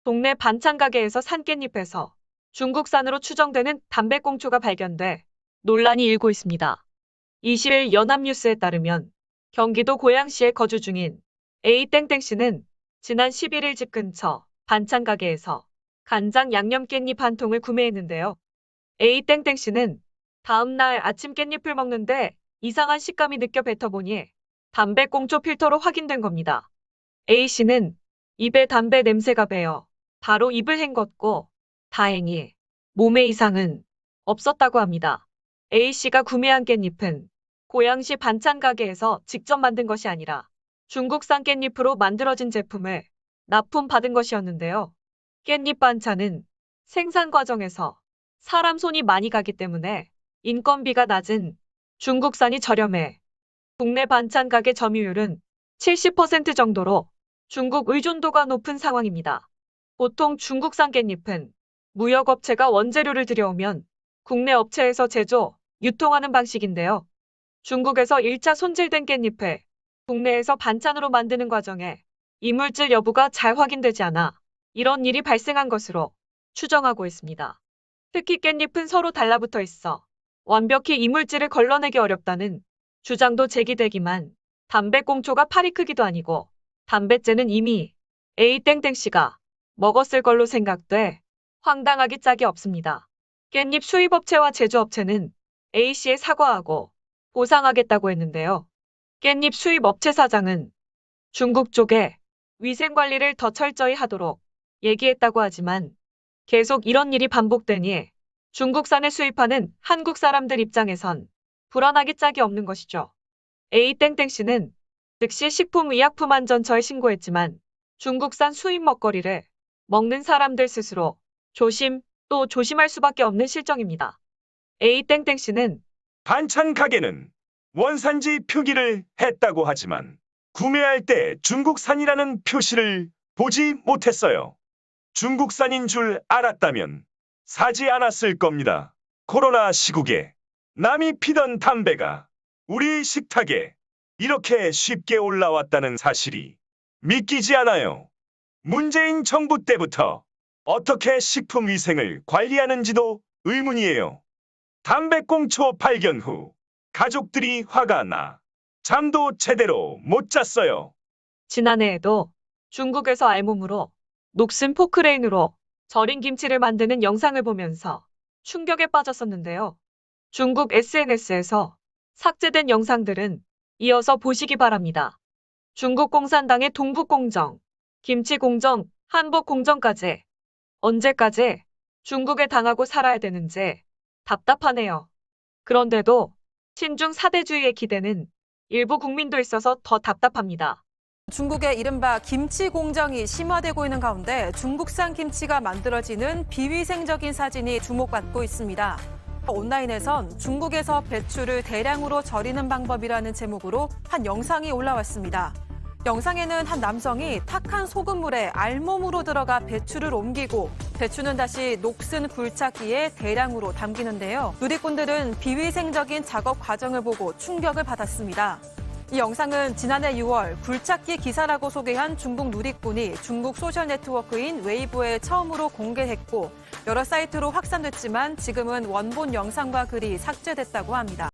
동네 반찬 가게에서 산 깻잎에서 중국산으로 추정되는 담배꽁초가 발견돼 논란이 일고 있습니다. 20일 연합뉴스에 따르면 경기도 고양시에 거주 중인 A땡땡씨는 지난 11일 집 근처 반찬 가게에서 간장 양념 깻잎 한 통을 구매했는데요. A땡땡씨는 다음 날 아침 깻잎을 먹는데 이상한 식감이 느껴 뱉어보니 담배꽁초 필터로 확인된 겁니다. A씨는 입에 담배 냄새가 배어 바로 입을 헹궜고 다행히 몸에 이상은 없었다고 합니다. A씨가 구매한 깻잎은 고양시 반찬 가게에서 직접 만든 것이 아니라 중국산 깻잎으로 만들어진 제품을 납품받은 것이었는데요. 깻잎 반찬은 생산 과정에서 사람 손이 많이 가기 때문에 인건비가 낮은 중국산이 저렴해 국내 반찬 가게 점유율은 70% 정도로 중국 의존도가 높은 상황입니다. 보통 중국산 깻잎은 무역업체가 원재료를 들여오면 국내 업체에서 제조, 유통하는 방식인데요. 중국에서 1차 손질된 깻잎을 국내에서 반찬으로 만드는 과정에 이물질 여부가 잘 확인되지 않아 이런 일이 발생한 것으로 추정하고 있습니다. 특히 깻잎은 서로 달라붙어 있어 완벽히 이물질을 걸러내기 어렵다는 주장도 제기되기만 담배꽁초가 팔이 크기도 아니고 담뱃재는 이미 A땡땡씨가 먹었을 걸로 생각돼 황당하기 짝이 없습니다. 깻잎 수입업체와 제조업체는 A씨에 사과하고 보상하겠다고 했는데요. 깻잎 수입업체 사장은 중국 쪽에 위생관리를 더 철저히 하도록 얘기했다고 하지만 계속 이런 일이 반복되니 중국산을 수입하는 한국 사람들 입장에선 불안하기 짝이 없는 것이죠. A땡땡씨는 즉시 식품의약품안전처에 신고했지만 중국산 수입 먹거리를 먹는 사람들 스스로 또 조심할 수밖에 없는 실정입니다. A땡땡씨는 반찬 가게는 원산지 표기를 했다고 하지만 구매할 때 중국산이라는 표시를 보지 못했어요. 중국산인 줄 알았다면 사지 않았을 겁니다. 코로나 시국에 남이 피던 담배가 우리 식탁에 이렇게 쉽게 올라왔다는 사실이 믿기지 않아요. 문재인 정부 때부터 어떻게 식품 위생을 관리하는지도 의문이에요. 담배꽁초 발견 후 가족들이 화가 나 잠도 제대로 못 잤어요. 지난해에도 중국에서 알몸으로 녹슨 포크레인으로 절인 김치를 만드는 영상을 보면서 충격에 빠졌었는데요. 중국 SNS에서 삭제된 영상들은 이어서 보시기 바랍니다. 중국 공산당의 동북공정, 김치공정, 한복공정까지 언제까지 중국에 당하고 살아야 되는지 답답하네요. 그런데도 친중 사대주의의 기대는 일부 국민도 있어서 더 답답합니다. 중국의 이른바 김치 공정이 심화되고 있는 가운데 중국산 김치가 만들어지는 비위생적인 사진이 주목받고 있습니다. 온라인에선 중국에서 배추를 대량으로 절이는 방법이라는 제목으로 한 영상이 올라왔습니다. 영상에는 한 남성이 탁한 소금물에 알몸으로 들어가 배추를 옮기고 배추는 다시 녹슨 굴착기에 대량으로 담기는데요. 누리꾼들은 비위생적인 작업 과정을 보고 충격을 받았습니다. 이 영상은 지난해 6월 굴착기 기사라고 소개한 중국 누리꾼이 중국 소셜네트워크인 웨이보에 처음으로 공개했고 여러 사이트로 확산됐지만 지금은 원본 영상과 글이 삭제됐다고 합니다.